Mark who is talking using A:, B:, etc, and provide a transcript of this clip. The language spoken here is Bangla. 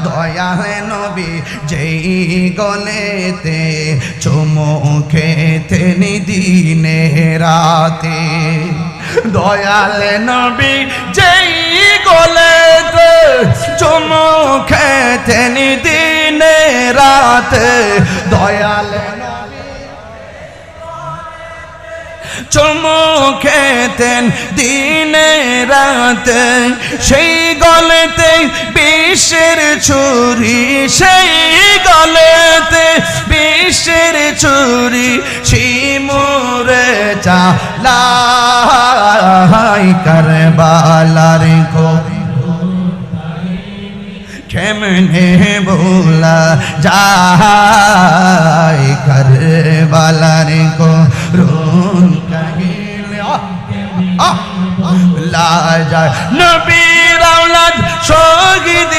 A: দয়ালে নবী যেই গলেতে চুমু খেতেন দিনে রাতে দয়ালে নবী যেই গলেতে চুমু খেতেন দিনে রাতে দয়ালে চুমু খেতেন দিনে রাতে সেই গলেতে বিষের ছুরি সেই গলেতে বিষের ছুরি শিমুরে চালাই কারবালার কো কেমনে ভোলা যায় কারবালার কো রুন কাহিলে লা যায় নবীর আওলাদ শহীদ